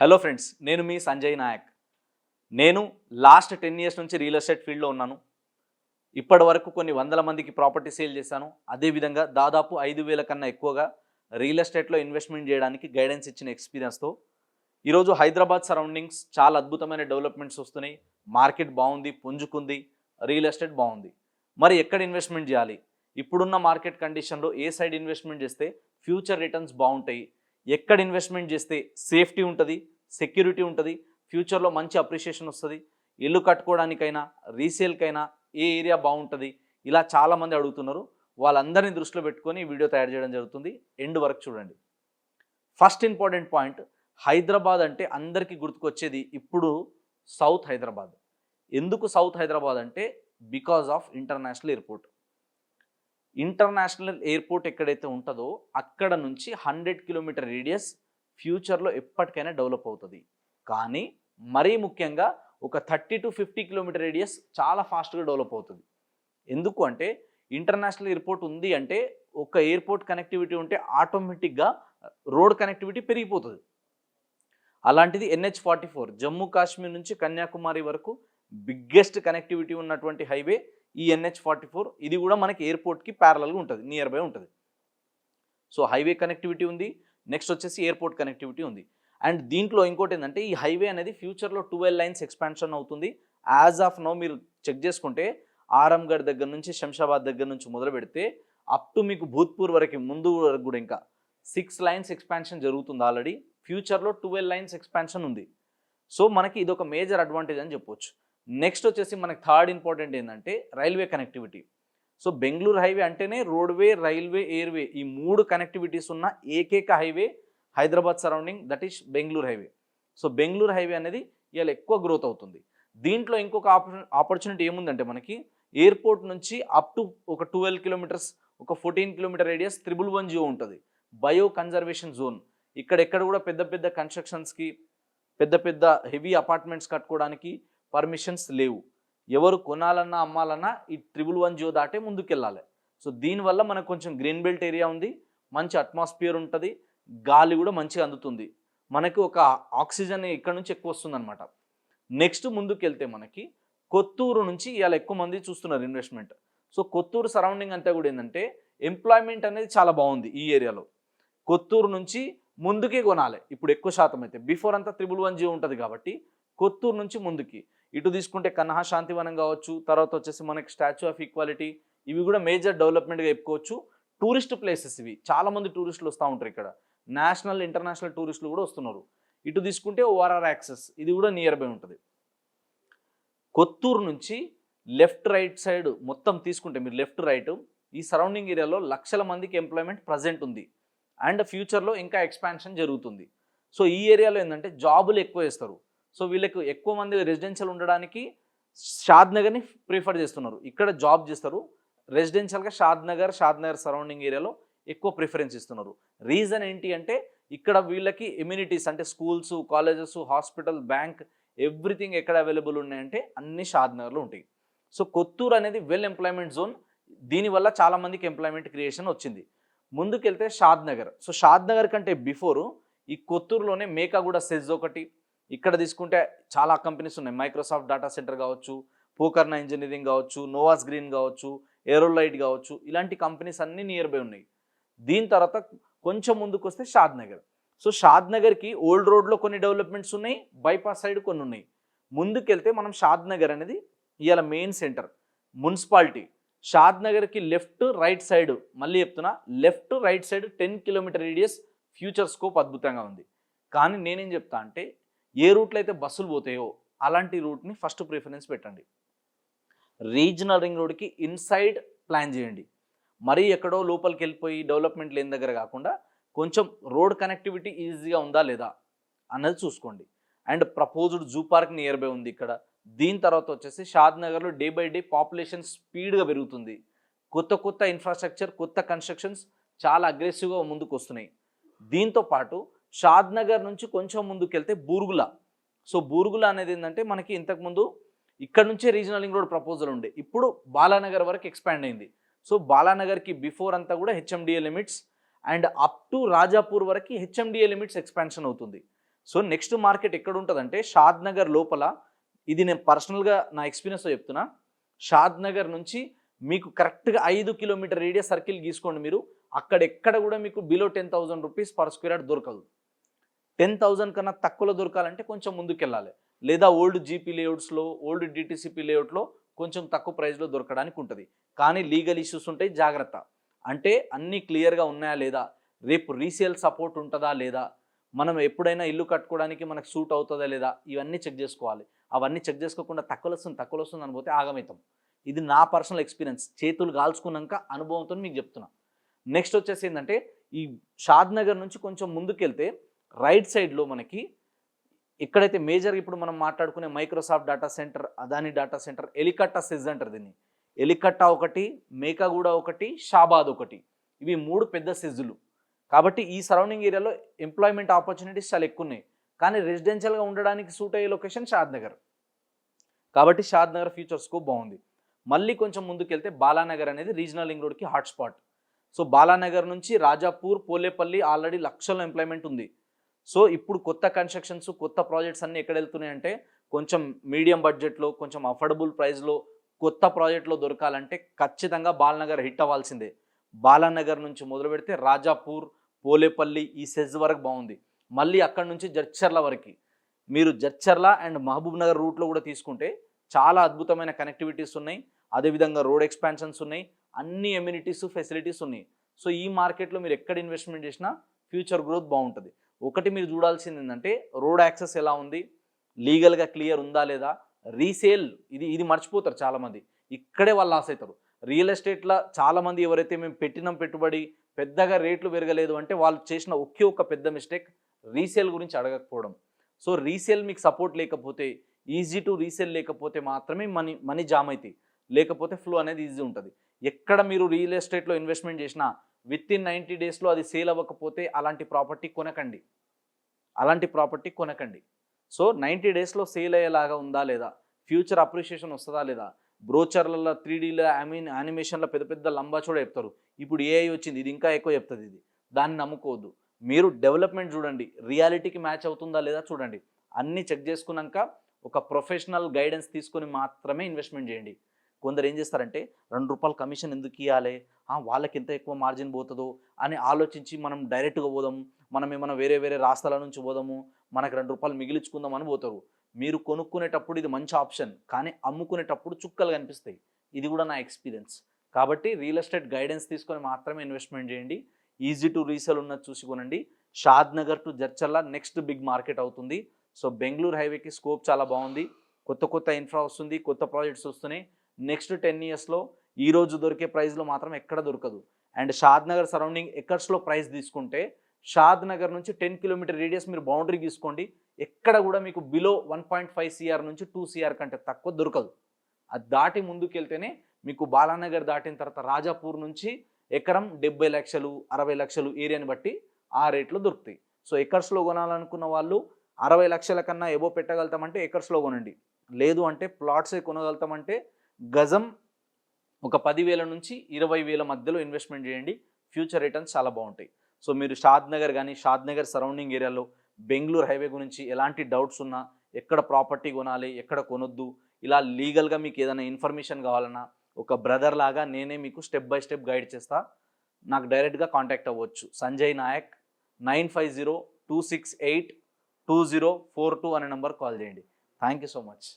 Hello friends, నేను మీ సంజయ్ నాయక్. నేను last 10 years నుంచి రియల్ ఎస్టేట్ ఫీల్డ్లో ఉన్నాను. ఇప్పటి వరకు కొన్ని వందల మందికి ప్రాపర్టీ సేల్ చేశాను. అదేవిధంగా దాదాపు 5,000 కన్నా ఎక్కువగా రియల్ ఎస్టేట్లో ఇన్వెస్ట్మెంట్ చేయడానికి గైడెన్స్ ఇచ్చిన ఎక్స్పీరియన్స్తో ఈరోజు హైదరాబాద్ సరౌండింగ్స్ చాలా అద్భుతమైన డెవలప్మెంట్స్ వస్తున్నాయి. మార్కెట్ బాగుంది, పుంజుకుంది, రియల్ ఎస్టేట్ బాగుంది. మరి ఎక్కడ ఇన్వెస్ట్మెంట్ చేయాలి? ఇప్పుడున్న మార్కెట్ కండిషన్లో ఏ సైడ్ ఇన్వెస్ట్మెంట్ చేస్తే ఫ్యూచర్ రిటర్న్స్ బాగుంటాయి, ఎక్కడ ఇన్వెస్ట్మెంట్ చేస్తే సేఫ్టీ ఉంటుంది, సెక్యూరిటీ ఉంటుంది, ఫ్యూచర్లో మంచి అప్రిషియేషన్ వస్తుంది, ఇల్లు కట్టుకోవడానికైనా రీసేల్కైనా ఏ ఏరియా బాగుంటుంది, ఇలా చాలామంది అడుగుతున్నారు. వాళ్ళందరినీ దృష్టిలో పెట్టుకొని ఈ వీడియో తయారు చేయడం జరుగుతుంది. ఎండ్ వరకు చూడండి. ఫస్ట్ ఇంపార్టెంట్ పాయింట్, హైదరాబాద్ అంటే అందరికీ గుర్తుకొచ్చేది ఇప్పుడు సౌత్ హైదరాబాద్. ఎందుకు సౌత్ హైదరాబాద్ అంటే because of international airport. International airport ఎక్కడైతే ఉంటుందో అక్కడ నుంచి 100 కిలోమీటర్ రేడియస్ ఫ్యూచర్లో ఎప్పటికైనా డెవలప్ అవుతుంది. కానీ మరీ ముఖ్యంగా ఒక 30 to 50 కిలోమీటర్ రేడియస్ చాలా ఫాస్ట్గా డెవలప్ అవుతుంది. ఎందుకు అంటే ఇంటర్నేషనల్ ఎయిర్పోర్ట్ ఉంది అంటే ఒక ఎయిర్పోర్ట్ కనెక్టివిటీ ఉంటే ఆటోమేటిక్గా రోడ్ కనెక్టివిటీ పెరిగిపోతుంది. అలాంటిది NH44 జమ్మూ కాశ్మీర్ నుంచి కన్యాకుమారి వరకు బిగ్గెస్ట్ కనెక్టివిటీ ఉన్నటువంటి హైవే ఈ NH44. ఇది కూడా మనకి ఎయిర్పోర్ట్కి ప్యారలల్గా ఉంటుంది, నియర్ బై ఉంటుంది. సో హైవే కనెక్టివిటీ ఉంది, నెక్స్ట్ వచ్చేసి ఎయిర్పోర్ట్ కనెక్టివిటీ ఉంది. అండ్ దీంట్లో ఇంకోటి ఏంటంటే ఈ హైవే అనేది ఫ్యూచర్లో 12 లైన్స్ ఎక్స్పాన్షన్ అవుతుంది. యాజ్ ఆఫ్ నో మీరు చెక్ చేసుకుంటే ఆరంగఢ్ దగ్గర నుంచి శంషాబాద్ దగ్గర నుంచి మొదలు పెడితే అప్ టు మీకు భూత్పూర్ వరకు ముందు వరకు కూడా ఇంకా 6 లైన్స్ ఎక్స్పాన్షన్ జరుగుతుంది ఆల్రెడీ. ఫ్యూచర్లో 12 లైన్స్ ఎక్స్పాన్షన్ ఉంది. సో మనకి ఇది ఒక మేజర్ అడ్వాంటేజ్ అని చెప్పొచ్చు. నెక్స్ట్ వచ్చేసి మనకి థర్డ్ ఇంపార్టెంట్ ఏంటంటే railway connectivity. So Bengaluru highway అంటేనే రోడ్వే, రైల్వే, ఎయిర్వే ఈ 3 కనెక్టివిటీస్ ఉన్న ఏకైక highway Hyderabad surrounding, that is Bengaluru highway. So Bengaluru highway అనేది ఇవాళ ఎక్కువ గ్రోత్ అవుతుంది. దీంట్లో ఇంకొక ఆపర్చునిటీ ఏముందంటే మనకి ఎయిర్పోర్ట్ నుంచి అప్ టు ఒక 12 కిలోమీటర్స్, ఒక 14 కిలోమీటర్ రేడియస్ 111 ఉంటుంది, బయో కన్జర్వేషన్ జోన్. ఇక్కడెక్కడ కూడా పెద్ద పెద్ద కన్స్ట్రక్షన్స్కి, పెద్ద పెద్ద హెవీ అపార్ట్మెంట్స్ కట్టుకోవడానికి పర్మిషన్స్ లేవు. ఎవరు కొనాలన్నా అమ్మాలన్నా ఈ 111 దాటే ముందుకెళ్ళాలి. సో దీనివల్ల మనకు కొంచెం గ్రీన్ బెల్ట్ ఏరియా ఉంది, మంచి అట్మాస్ఫియర్ ఉంటుంది, గాలి కూడా మంచిగా అందుతుంది, మనకి ఒక ఆక్సిజన్ ఇక్కడ నుంచి ఎక్కువ వస్తుంది అనమాట. నెక్స్ట్ ముందుకెళ్తే మనకి కొత్తూరు నుంచి ఇవాళ ఎక్కువ మంది చూస్తున్నారు ఇన్వెస్ట్మెంట్. సో కొత్తూరు సరౌండింగ్ అంతా కూడా ఏంటంటే ఎంప్లాయ్మెంట్ అనేది చాలా బాగుంది ఈ ఏరియాలో. కొత్తూరు నుంచి ముందుకే కొనాలి ఇప్పుడు ఎక్కువ శాతం అయితే. బిఫోర్ అంతా 111 ఉంటుంది కాబట్టి కొత్తూరు నుంచి ముందుకి ఇటు తీసుకుంటే కన్హా శాంతివనం కావచ్చు, తర్వాత వచ్చేసి మనకి స్టాచ్యూ ఆఫ్ ఈక్వాలిటీ, ఇవి కూడా మేజర్ డెవలప్మెంట్గా చెప్పుకోవచ్చు. టూరిస్ట్ ప్లేసెస్ ఇవి, చాలామంది టూరిస్టులు వస్తూ ఉంటారు ఇక్కడ, నేషనల్ ఇంటర్నేషనల్ టూరిస్టులు కూడా వస్తున్నారు. ఇటు తీసుకుంటే ORR యాక్సెస్, ఇది కూడా నియర్ బై ఉంటుంది. కొత్తూరు నుంచి లెఫ్ట్ రైట్ సైడ్ మొత్తం తీసుకుంటే మీరు లెఫ్ట్ రైట్ ఈ సరౌండింగ్ ఏరియాలో లక్షల మందికి ఎంప్లాయ్మెంట్ ప్రజెంట్ ఉంది అండ్ ఫ్యూచర్లో ఇంకా ఎక్స్పాన్షన్ జరుగుతుంది. సో ఈ ఏరియాలో ఏంటంటే జాబులు ఎక్కువ వేస్తారు. సో వీళ్ళకు ఎక్కువ మంది రెసిడెన్షియల్ ఉండడానికి షాద్నగర్ని ప్రిఫర్ చేస్తున్నారు, ఇక్కడ జాబ్ చేస్తారు. రెసిడెన్షియల్గా షాద్నగర్ సరౌండింగ్ ఏరియాలో ఎక్కువ ప్రిఫరెన్స్ ఇస్తున్నారు. రీజన్ ఏంటి అంటే ఇక్కడ వీళ్ళకి ఎమ్యూనిటీస్ అంటే schools, colleges, hospital, bank, everything ఎక్కడ అవైలబుల్ ఉన్నాయంటే అన్ని షాద్నగర్లో ఉంటాయి. సో కొత్తూరు అనేది వెల్ ఎంప్లాయ్మెంట్ జోన్, దీనివల్ల చాలామందికి ఎంప్లాయ్మెంట్ క్రియేషన్ వచ్చింది. ముందుకెళ్తే షాద్నగర్. సో షాద్నగర్ కంటే బిఫోరు ఈ కొత్తూరులోనే మేకాగూడ సెజ్ ఒకటి, ఇక్కడ తీసుకుంటే చాలా కంపెనీస్ ఉన్నాయి, మైక్రోసాఫ్ట్ డేటా సెంటర్ కావచ్చు, పోకర్నా ఇంజనీరింగ్ కావచ్చు, నోవాస్ గ్రీన్ కావచ్చు, ఏరోలైట్ కావచ్చు, ఇలాంటి కంపెనీస్ అన్నీ నియర్ బై ఉన్నాయి. దీని తర్వాత కొంచెం ముందుకు వస్తే షాద్నగర్. సో షాద్నగర్కి ఓల్డ్ రోడ్లో కొన్ని డెవలప్మెంట్స్ ఉన్నాయి, బైపాస్ సైడ్ కొన్ని ఉన్నాయి. ముందుకెళ్తే మనం షాద్నగర్ అనేది ఇవాళ మెయిన్ సెంటర్, మున్సిపాలిటీ. షాద్నగర్కి లెఫ్ట్ రైట్ సైడ్, మళ్ళీ చెప్తున్నా, left right side 10 kilometre radius future scope అద్భుతంగా ఉంది. కానీ నేనేం చెప్తా అంటే ఏ రూట్లో అయితే బస్సులు పోతాయో అలాంటి రూట్ని ఫస్ట్ ప్రిఫరెన్స్ పెట్టండి. రీజనల్ రింగ్ రోడ్కి ఇన్సైడ్ ప్లాన్ చేయండి. మరీ ఎక్కడో లోపలికి వెళ్ళిపోయి డెవలప్మెంట్ లేని దగ్గర కాకుండా కొంచెం రోడ్ కనెక్టివిటీ ఈజీగా ఉందా లేదా అన్నది చూసుకోండి. And proposed zoo park near by ఉంది ఇక్కడ. దీని తర్వాత వచ్చేసి షాద్నగర్లో డే బై డే పాపులేషన్ స్పీడ్గా పెరుగుతుంది, కొత్త కొత్త ఇన్ఫ్రాస్ట్రక్చర్, కొత్త కన్స్ట్రక్షన్స్ చాలా అగ్రెసివ్గా ముందుకు వస్తున్నాయి. దీంతో పాటు షాద్నగర్ నుంచి కొంచెం ముందుకెళ్తే బూర్గుల. సో బూర్గుల అనేది ఏంటంటే మనకి ఇంతకుముందు ఇక్కడ నుంచే రీజనల్ రింగ్ రోడ్ ప్రపోజల్ ఉండే, ఇప్పుడు బాలానగర్ వరకు ఎక్స్పాండ్ అయింది. సో బాలానగర్కి బిఫోర్ అంతా కూడా HMDA limits and up to Rajapur వరకు HMDA లిమిట్స్ ఎక్స్పాన్షన్ అవుతుంది. సో నెక్స్ట్ మార్కెట్ ఎక్కడ ఉంటుందంటే షాద్ నగర్ లోపల, ఇది నేను పర్సనల్గా నా ఎక్స్పీరియన్స్తో చెప్తున్నా, షాద్ నగర్ నుంచి మీకు కరెక్ట్గా 5 కిలోమీటర్ రేడియస్ సర్కిల్ గీసుకోండి మీరు, అక్కడెక్కడ కూడా మీకు below 10,000 rupees per square yard దొరకదు. 10,000 కన్నా తక్కువలో దొరకాలంటే కొంచెం ముందుకెళ్ళాలి, లేదా ఓల్డ్ జీపీ లేఅవుట్స్లో, ఓల్డ్ డిటీసీపీ లేఅవుట్లో కొంచెం తక్కువ ప్రైస్లో దొరకడానికి ఉంటుంది. కానీ లీగల్ ఇష్యూస్ ఉంటాయి, జాగ్రత్త. అంటే అన్నీ క్లియర్గా ఉన్నాయా లేదా, రేపు రీసేల్ సపోర్ట్ ఉంటుందా లేదా, మనం ఎప్పుడైనా ఇల్లు కట్టుకోవడానికి మనకు సూట్ అవుతుందా లేదా, ఇవన్నీ చెక్ చేసుకోవాలి. అవన్నీ చెక్ చేసుకోకుండా తక్కువలో వస్తుంది అని పోతే ఆగమవుతాం. ఇది నా పర్సనల్ ఎక్స్పీరియన్స్, చేతులు కాల్చుకున్నాక అనుభవంతో మీకు చెప్తున్నా. నెక్స్ట్ వచ్చేసి ఏంటంటే, ఈ షాద్ నగర్ నుంచి కొంచెం ముందుకెళ్తే రైట్ సైడ్లో మనకి ఎక్కడైతే మేజర్గా ఇప్పుడు మనం మాట్లాడుకునే Microsoft data centre, Adani data centre, Elikatta SEZ అంటారు దీన్ని. ఎలికట్టా ఒకటి, మేకాగూడ ఒకటి, షాబాద్ ఒకటి, ఇవి 3 పెద్ద సెజ్జులు. కాబట్టి ఈ సరౌండింగ్ ఏరియాలో ఎంప్లాయ్మెంట్ ఆపర్చునిటీస్ చాలా ఎక్కువ ఉన్నాయి. కానీ రెసిడెన్షియల్గా ఉండడానికి సూట్ అయ్యే లొకేషన్ షాద్ నగర్. కాబట్టి షాద్ నగర్ ఫ్యూచర్ స్కోప్ బాగుంది. మళ్ళీ కొంచెం ముందుకెళ్తే బాలానగర్ అనేది రీజనల్ లింక్ రోడ్కి హాట్స్పాట్. సో బాలానగర్ నుంచి రాజాపూర్, పోలేపల్లి ఆల్రెడీ లక్షల్లో ఎంప్లాయ్మెంట్ ఉంది. సో ఇప్పుడు కొత్త కన్స్ట్రక్షన్స్, కొత్త ప్రాజెక్ట్స్ అన్నీ ఎక్కడ వెళ్తున్నాయంటే, కొంచెం మీడియం బడ్జెట్లో, కొంచెం అఫోర్డబుల్ ప్రైస్లో కొత్త ప్రాజెక్ట్లో దొరకాలంటే ఖచ్చితంగా బాలానగర్ హిట్ అవ్వాల్సిందే. బాలానగర్ నుంచి మొదలు పెడితే రాజాపూర్, పోలేపల్లి ఈ సెజ్ వరకు బాగుంది. మళ్ళీ అక్కడి నుంచి జడ్చర్ల వరకు, మీరు జడ్చర్ల అండ్ మహబూబ్ నగర్ రూట్లో కూడా తీసుకుంటే చాలా అద్భుతమైన కనెక్టివిటీస్ ఉన్నాయి. అదేవిధంగా రోడ్ ఎక్స్పాన్షన్స్ ఉన్నాయి, అన్ని ఎమ్యూనిటీస్, ఫెసిలిటీస్ ఉన్నాయి. సో ఈ మార్కెట్లో మీరు ఎక్కడ ఇన్వెస్ట్మెంట్ చేసినా ఫ్యూచర్ గ్రోత్ బాగుంటుంది. ఒకటి మీరు చూడాల్సింది ఏంటంటే, రోడ్ యాక్సెస్ ఎలా ఉంది, లీగల్గా క్లియర్ ఉందా లేదా, రీసేల్ ఇది మర్చిపోతారు చాలామంది, ఇక్కడే వాళ్ళు లాస్ అవుతారు. రియల్ ఎస్టేట్లో చాలామంది ఎవరైతే మేము పెట్టినాం పెట్టుబడి పెద్దగా రేట్లు పెరగలేదు అంటే, వాళ్ళు చేసిన ఒకే ఒక పెద్ద మిస్టేక్ రీసేల్ గురించి అడగకపోవడం. సో రీసేల్ మీకు సపోర్ట్ లేకపోతే, ఈజీ టు రీసేల్ లేకపోతే మాత్రమే మనీ జామ్ అవుతాయి, లేకపోతే ఫ్లో అనేది ఈజీ ఉంటుంది. ఎక్కడ మీరు రియల్ ఎస్టేట్లో ఇన్వెస్ట్మెంట్ చేసినా విత్ ఇన్ 90 డేస్లో అది సేల్ అవ్వకపోతే అలాంటి ప్రాపర్టీ కొనకండి. సో 90 డేస్లో సేల్ అయ్యేలాగా ఉందా లేదా, ఫ్యూచర్ అప్రిషియేషన్ వస్తుందా లేదా, బ్రోచర్లలో 3Dలో యానిమేషన్లో పెద్ద పెద్ద లంబాచోడ చెప్తారు. ఇప్పుడు ఏఐ వచ్చింది, ఇది ఇంకా ఎక్కువ చెప్తుంది. దాన్ని నమ్ముకోవద్దు. మీరు డెవలప్మెంట్ చూడండి, రియాలిటీకి మ్యాచ్ అవుతుందా లేదా చూడండి. అన్నీ చెక్ చేసుకున్నాక ఒక ప్రొఫెషనల్ గైడెన్స్ తీసుకొని మాత్రమే ఇన్వెస్ట్మెంట్ చేయండి. కొందరు ఏం చేస్తారంటే, ₹2 కమిషన్ ఎందుకు ఇవ్వాలి, వాళ్ళకి ఎంత ఎక్కువ మార్జిన్ పోతుందో అని ఆలోచించి మనం డైరెక్ట్గా పోదాము, మనం ఏమైనా వేరే రాష్ట్రాల నుంచి పోదాము, మనకు ₹2 మిగిలించుకుందాం అని పోతారు. మీరు కొనుక్కునేటప్పుడు ఇది మంచి ఆప్షన్, కానీ అమ్ముకునేటప్పుడు చుక్కలు కనిపిస్తాయి. ఇది కూడా నా ఎక్స్పీరియన్స్. కాబట్టి రియల్ ఎస్టేట్ గైడెన్స్ తీసుకొని మాత్రమే ఇన్వెస్ట్మెంట్ చేయండి. ఈజీ టు రీసేల్ ఉన్నది చూసి కొనండి. Shadnagar to Jadcherla next big market అవుతుంది. సో బెంగళూరు హైవేకి స్కోప్ చాలా బాగుంది. కొత్త ఇన్ఫ్రా వస్తుంది, కొత్త ప్రాజెక్ట్స్ వస్తున్నాయి. నెక్స్ట్ 10 ఇయర్స్లో ఈరోజు దొరికే ప్రైస్లో మాత్రం ఎక్కడ దొరకదు. అండ్ షాద్ నగర్ సరౌండింగ్ ఎకర్స్లో ప్రైస్ తీసుకుంటే, షాద్ నగర్ నుంచి 10 కిలోమీటర్ రేడియస్ మీరు బౌండరీ తీసుకోండి, ఎక్కడ కూడా మీకు బిలో 1.5 CR నుంచి 2 CR కంటే తక్కువ దొరకదు. అది దాటి ముందుకెళ్తేనే మీకు బాలానగర్ దాటిన తర్వాత రాజాపూర్ నుంచి ఎకరం 70 లక్షలు 60 లక్షలు ఏరియాని బట్టి ఆ రేట్లో దొరుకుతాయి. సో ఎకర్స్లో కొనాలనుకున్న వాళ్ళు 60 లక్షల కన్నా ఎబో పెట్టగలుగుతామంటే ఎకర్స్లో కొనండి. లేదు అంటే ప్లాట్సే కొనగలుగుతామంటే గజం ఒక 10,000 నుంచి 20,000 మధ్యలో ఇన్వెస్ట్మెంట్ చేయండి. ఫ్యూచర్ రిటర్న్స్ చాలా బాగుంటాయి. సో మీరు షాద్ నగర్ కానీ షాద్ నగర్ సరౌండింగ్ ఏరియాలో బెంగళూరు హైవే గురించి ఎలాంటి డౌట్స్ ఉన్నా, ఎక్కడ ప్రాపర్టీ కొనాలి, ఎక్కడ కొనొద్దు, ఇలా లీగల్గా మీకు ఏదైనా ఇన్ఫర్మేషన్ కావాలన్నా ఒక బ్రదర్ లాగా నేనే మీకు స్టెప్ బై స్టెప్ గైడ్ చేస్తా. నాకు డైరెక్ట్గా కాంటాక్ట్ అవ్వచ్చు. సంజయ్ నాయక్ 950-268-2042 అనే నెంబర్ కాల్ చేయండి. Thank you so much.